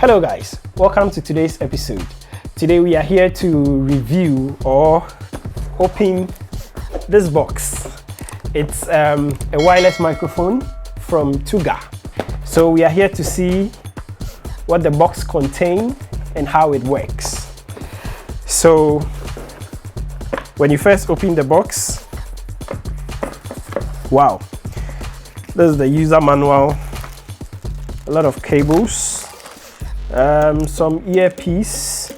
Hello guys, welcome to today's episode. Today we are here to review or open this box. It's a wireless microphone from Xtuga. So we are here to see what the box contains and how it works. So when you first open the box, wow, this is the user manual, a lot of cables, some earpiece,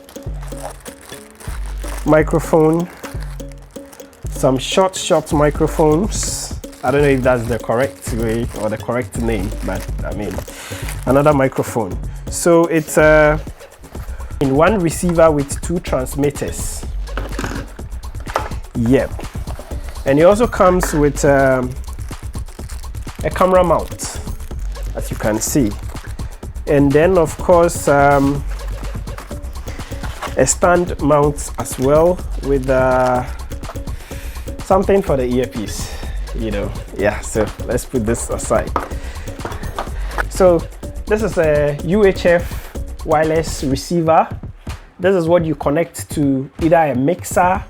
microphone, some short microphones. I don't know if that's the correct way or the correct name, but I mean, another microphone. So it's in one receiver with two transmitters. Yep. And it also comes with a camera mount, as you can see. And then of course a stand mount as well with something for the earpiece, you know. Yeah, so let's put this aside. So this is a UHF wireless receiver. This is what you connect to either a mixer,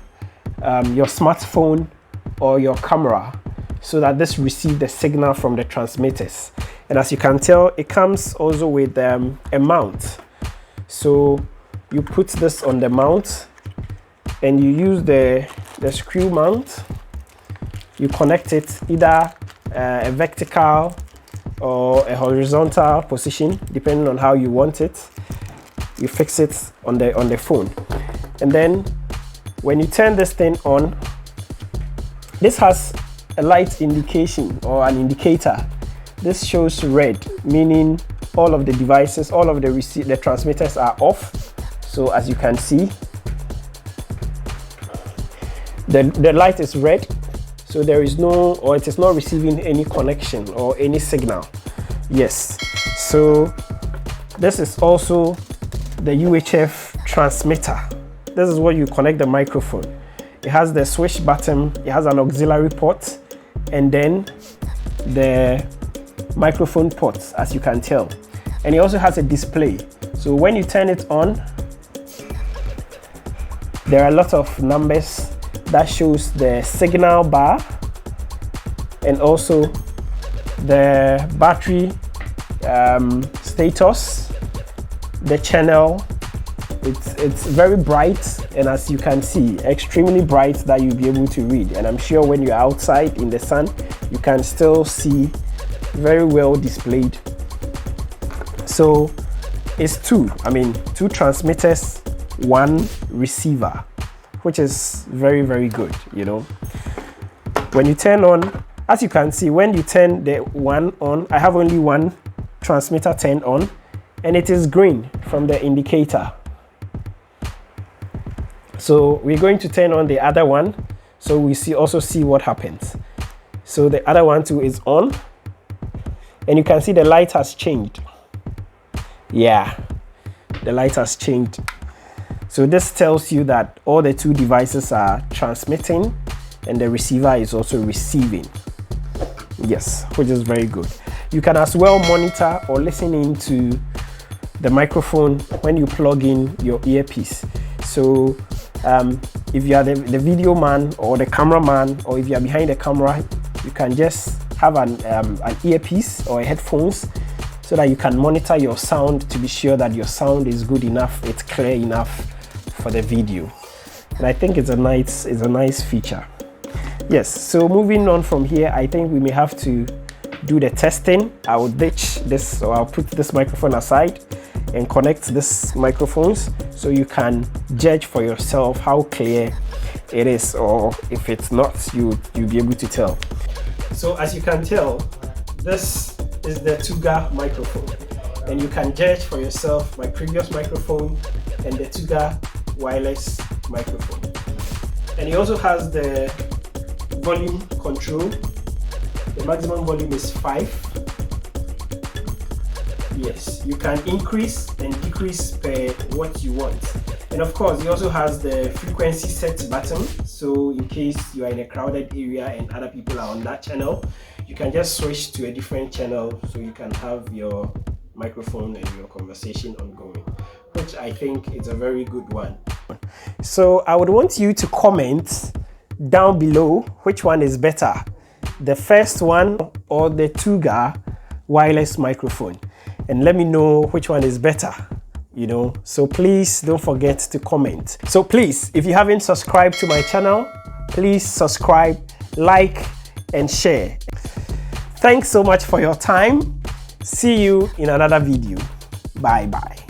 your smartphone, or your camera, so that this receives the signal from the transmitters. And as you can tell, it comes also with a mount. So you put this on the mount and you use the screw mount. You connect it either a vertical or a horizontal position, depending on how you want it. You fix it on the phone. And then when you turn this thing on, this has a light indication or an indicator. This shows red, meaning all of the devices, all of the transmitters are off. So as you can see, the light is red. So there is no, or it is not receiving any connection or any signal. Yes. So this is also the UHF transmitter. This is where you connect the microphone. It has the switch button, it has an auxiliary port, and then the microphone ports, as you can tell. And it also has a display. So when you turn it on, there are a lot of numbers that shows the signal bar and also the battery status, the channel. It's very bright, and as you can see, extremely bright that you'll be able to read. And I'm sure when you're outside in the sun, you can still see very well displayed. So it's two transmitters, one receiver, which is very good, you know. When you turn on, as you can see, when you turn the one on, I have only one transmitter turned on, and it is green from the indicator. So we're going to turn on the other one, so we also see what happens. So the other one too is on, and you can see the light has changed. Yeah, the light has changed. So this tells you that all the two devices are transmitting and the receiver is also receiving. Yes, which is very good. You can as well monitor or listen into the microphone when you plug in your earpiece. So if you are the video man or the cameraman, or if you are behind the camera, you can just have an earpiece or headphones so that you can monitor your sound to be sure that your sound is good enough, it's clear enough for the video. And I think it's a nice feature. Yes, so moving on from here, I think we may have to do the testing. I will ditch this, or I'll put this microphone aside and connect these microphones so you can judge for yourself how clear it is, or if it's not, you'll be able to tell. So as you can tell, this is the Xtuga microphone, and you can judge for yourself my previous microphone and the Xtuga wireless microphone. And it also has the volume control. The maximum volume is 5. Yes, you can increase and decrease per what you want. And of course, it also has the frequency set button. So in case you are in a crowded area and other people are on that channel, you can just switch to a different channel so you can have your microphone and your conversation ongoing, which I think is a very good one. So I would want you to comment down below which one is better, the first one or the Xtuga wireless microphone, and let me know which one is better, you know. So please don't forget to comment. So please, if you haven't subscribed to my channel, please subscribe, like and share. Thanks so much for your time. See you in another video. Bye bye.